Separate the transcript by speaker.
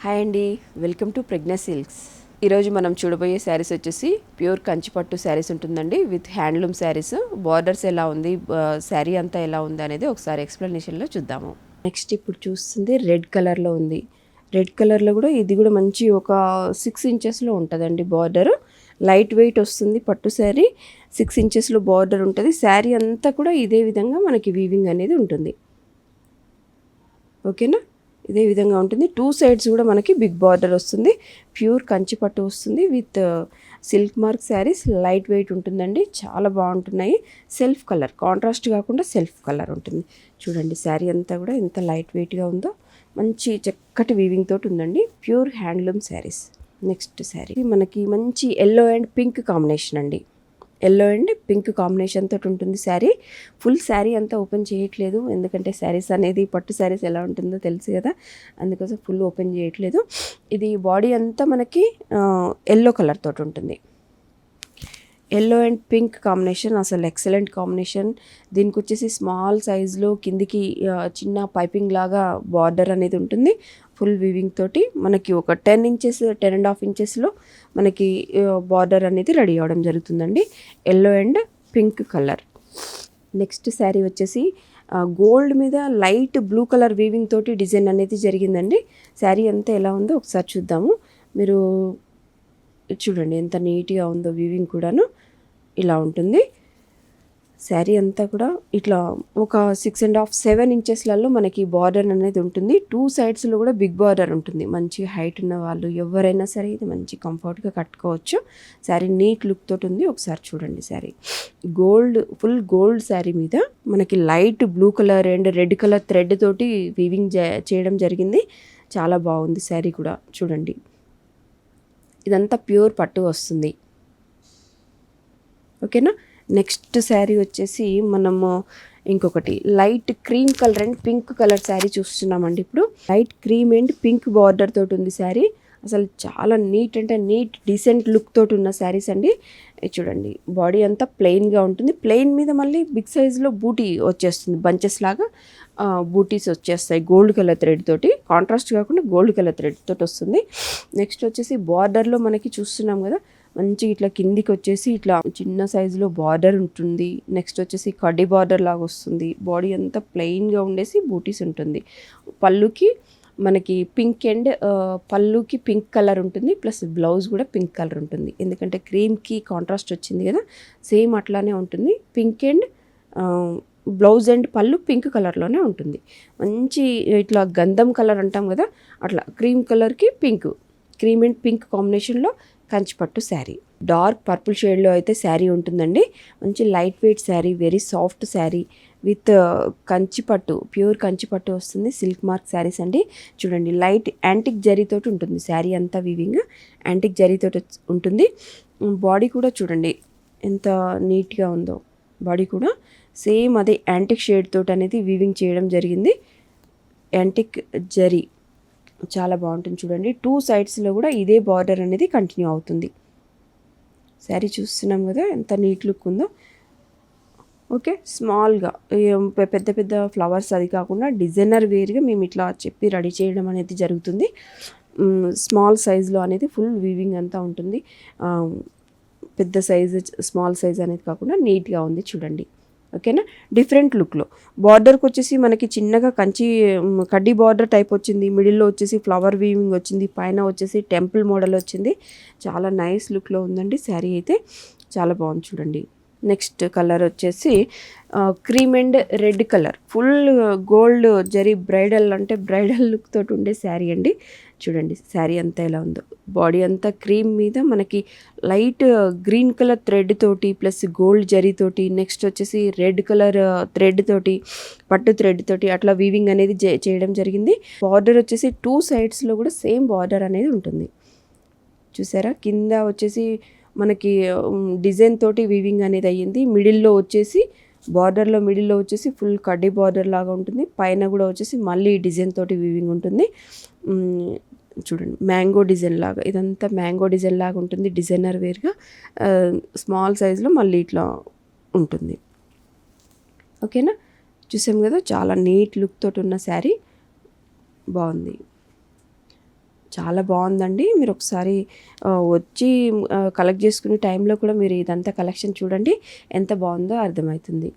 Speaker 1: Hi అండి, welcome to Pragna silks. ఈరోజు మనం చూడబోయే శారీస్ వచ్చేసి ప్యూర్ కంచిపట్టు శారీస్ ఉంటుందండి, విత్ హ్యాండ్లూమ్ శారీస్. బార్డర్స్ ఎలా ఉంది, శారీ అంతా ఎలా ఉంది అనేది ఒకసారి ఎక్స్ప్లెనేషన్లో చూద్దాము. నెక్స్ట్ ఇప్పుడు చూస్తుంది రెడ్ కలర్లో ఉంది. రెడ్ కలర్లో కూడా ఇది కూడా మంచి ఒక 6 ఇంచెస్లో ఉంటుందండి బార్డర్. లైట్ వెయిట్ వస్తుంది పట్టు శారీ. 6 ఇంచెస్లో బార్డర్ ఉంటుంది. శారీ అంతా కూడా ఇదే విధంగా మనకి వీవింగ్ అనేది ఉంటుంది. ఓకేనా, ఇదే విధంగా ఉంటుంది. 2 సైడ్స్ కూడా మనకి బిగ్ బార్డర్ వస్తుంది. ప్యూర్ కంచిపట్టు వస్తుంది with silk mark saris. Light weight ఉంటుందండి, చాలా బాగుంటున్నాయి. సెల్ఫ్ కలర్, కాంట్రాస్ట్ కాకుండా సెల్ఫ్ కలర్ ఉంటుంది. చూడండి శారీ అంతా కూడా ఎంత లైట్ వెయిట్గా ఉందో. మంచి చక్కటి వీవింగ్ తోటి ఉందండి. Pure handloom saris. Next sari మనకి మంచి ఎల్లో అండ్ పింక్ కాంబినేషన్ అండి. ఎల్లో అండ్ పింక్ కాంబినేషన్ తోటి ఉంటుంది శారీ. ఫుల్ శారీ అంతా ఓపెన్ చేయట్లేదు, ఎందుకంటే శారీస్ అనేది పట్టు శారీస్ ఎలా ఉంటుందో తెలుసు కదా, అందుకోసం ఫుల్ ఓపెన్ చేయట్లేదు. ఇది బాడీ అంతా మనకి ఎల్లో కలర్ తోటి ఉంటుంది. ఎల్లో అండ్ పింక్ కాంబినేషన్ అసలు ఎక్సలెంట్ కాంబినేషన్. దీనికి వచ్చేసి స్మాల్ సైజులో కిందికి చిన్న పైపింగ్ లాగా బార్డర్ అనేది ఉంటుంది. ఫుల్ వీవింగ్ తోటి మనకి ఒక 10 ఇంచెస్ 10.5 ఇంచెస్లో మనకి బార్డర్ అనేది రెడీ అవ్వడం జరుగుతుందండి. Yellow and pink colour. Next sari వచ్చేసి గోల్డ్ మీద లైట్ బ్లూ కలర్ వీవింగ్ తోటి డిజైన్ అనేది జరిగిందండి. శారీ అంతా ఎలా ఉందో ఒకసారి చూద్దాము. మీరు చూడండి ఎంత నీట్గా ఉందో వీవింగ్ కూడాను. ఇలా ఉంటుంది శారీ అంతా కూడా. ఇట్లా ఒక 6.5-7 ఇంచెస్లలో మనకి బార్డర్ అనేది ఉంటుంది. 2 సైడ్స్లో కూడా బిగ్ బార్డర్ ఉంటుంది. మంచి హైట్ ఉన్న వాళ్ళు ఎవరైనా సరే ఇది మంచి కంఫర్ట్గా కట్టుకోవచ్చు. శారీ నీట్ లుక్ తోటి ఉంది. ఒకసారి చూడండి శారీ. ఫుల్ గోల్డ్ శారీ మీద మనకి light blue colour and red colour thread తోటి వీవింగ్ చేయడం జరిగింది. చాలా బాగుంది శారీ కూడా. చూడండి ఇదంతా ప్యూర్ పట్టు వస్తుంది. ఓకేనా. నెక్స్ట్ శారీ వచ్చేసి మనము ఇంకొకటి light cream colour and pink colour sari చూస్తున్నామండి. ఇప్పుడు light cream and pink border తోటి ఉంది శారీ. అసలు చాలా నీట్ అంటే నీట్ డీసెంట్ లుక్ తోటి ఉన్న శారీస్ అండి. చూడండి బాడీ అంతా ప్లెయిన్గా ఉంటుంది. ప్లెయిన్ మీద మళ్ళీ బిగ్ సైజులో బూటీ వచ్చేస్తుంది, బంచెస్ లాగా బూటీస్ వచ్చేస్తాయి గోల్డ్ కలర్ థ్రెడ్ తోటి. కాంట్రాస్ట్ కాకుండా గోల్డ్ కలర్ థ్రెడ్ తోటి వస్తుంది. నెక్స్ట్ వచ్చేసి బార్డర్లో మనకి చూస్తున్నాం కదా, మంచి ఇట్లా కిందికి వచ్చేసి ఇట్లా చిన్న సైజులో బార్డర్ ఉంటుంది. నెక్స్ట్ వచ్చేసి కడ్డీ బార్డర్ లాగా వస్తుంది. బాడీ అంతా ప్లెయిన్గా ఉండేసి బూటీస్ ఉంటుంది. పళ్ళుకి మనకి పింక్ అండ్ పళ్ళుకి పింక్ కలర్ ఉంటుంది, ప్లస్ బ్లౌజ్ కూడా పింక్ కలర్ ఉంటుంది. ఎందుకంటే క్రీమ్కి కాంట్రాస్ట్ వచ్చింది కదా, సేమ్ అట్లానే ఉంటుంది. పింక్ అండ్ బ్లౌజ్ అండ్ పళ్ళు పింక్ కలర్లోనే ఉంటుంది. మంచి ఇట్లా గంధం కలర్ అంటాం కదా, అట్లా క్రీమ్ కలర్కి పింక్, క్రీమ్ అండ్ పింక్ కాంబినేషన్లో కంచిపట్టు శారీ. డార్క్ పర్పుల్ షేడ్లో అయితే శారీ ఉంటుందండి. మంచి light weight sari, very soft sari with Kanchipattu, pure Kanchipattu వస్తుంది. సిల్క్ మార్క్ శారీస్ అండి. చూడండి లైట్ యాంటిక్ జరీతోటి ఉంటుంది శారీ అంతా. వీవింగ్ యాంటిక్ జరీతోటి ఉంటుంది. బాడీ కూడా చూడండి ఎంత నీట్గా ఉందో. బాడీ కూడా సేమ్ అదే యాంటిక్ షేడ్ తోటి అనేది వీవింగ్ చేయడం జరిగింది. యాంటిక్ జరీ చాలా బాగుంటుంది. చూడండి 2 సైడ్స్లో కూడా ఇదే బార్డర్ అనేది కంటిన్యూ అవుతుంది. శారీ చూస్తున్నాం కదా ఎంత నీట్ లుక్ ఉందో. ఓకే, స్మాల్గా పెద్ద పెద్ద ఫ్లవర్స్ అది కాకుండా డిజైనర్ వేర్గా మేము ఇట్లా చెప్పి రెడీ చేయడం అనేది జరుగుతుంది. స్మాల్ సైజులో అనేది ఫుల్ వీవింగ్ అంతా ఉంటుంది. పెద్ద సైజు స్మాల్ సైజ్ అనేది కాకుండా నీట్గా ఉంది. చూడండి ఓకేనా. డిఫరెంట్ లుక్లో బార్డర్కి వచ్చేసి మనకి చిన్నగా కడ్డీ బార్డర్ టైప్ వచ్చింది. మిడిల్లో వచ్చేసి ఫ్లవర్ వీవింగ్ వచ్చింది. పైన వచ్చేసి టెంపుల్ మోడల్ వచ్చింది. చాలా నైస్ లుక్లో ఉందండి శారీ అయితే. చాలా బాగుంది చూడండి. నెక్స్ట్ కలర్ వచ్చేసి cream and red colour, full gold zari bridal అంటే బ్రైడల్ లుక్ తోటి ఉండే శారీ అండి. చూడండి శారీ అంతా ఎలా ఉందో. బాడీ అంతా క్రీమ్ మీద మనకి లైట్ గ్రీన్ కలర్ థ్రెడ్ తోటి ప్లస్ గోల్డ్ జరీ తోటి, నెక్స్ట్ వచ్చేసి రెడ్ కలర్ థ్రెడ్ తోటి, పట్టు థ్రెడ్ తోటి అట్లా వీవింగ్ అనేది చేయడం జరిగింది. బార్డర్ వచ్చేసి 2 సైడ్స్లో కూడా సేమ్ బార్డర్ అనేది ఉంటుంది. చూసారా, కింద వచ్చేసి మనకి డిజైన్ తోటి వీవింగ్ అనేది అయ్యింది. మిడిల్లో వచ్చేసి బార్డర్లో మిడిల్లో వచ్చేసి ఫుల్ కడ్డీ బార్డర్ లాగా ఉంటుంది. పైన కూడా వచ్చేసి మళ్ళీ డిజైన్ తోటి వీవింగ్ ఉంటుంది. చూడండి మ్యాంగో డిజైన్ లాగా, ఇదంతా మ్యాంగో డిజైన్ లాగా ఉంటుంది. డిజైనర్ వేర్గా స్మాల్ సైజులో మళ్ళీ ఇట్లా ఉంటుంది. ఓకేనా, చూసాం కదా చాలా నీట్ లుక్ తోటి ఉన్న శారీ బాగుంది. చాలా బాగుందండి. మీరు ఒకసారి వచ్చి కలెక్ట్ చేసుకునే టైంలో కూడా మీరు ఇదంతా కలెక్షన్ చూడండి, ఎంత బాగుందో అర్థమవుతుంది.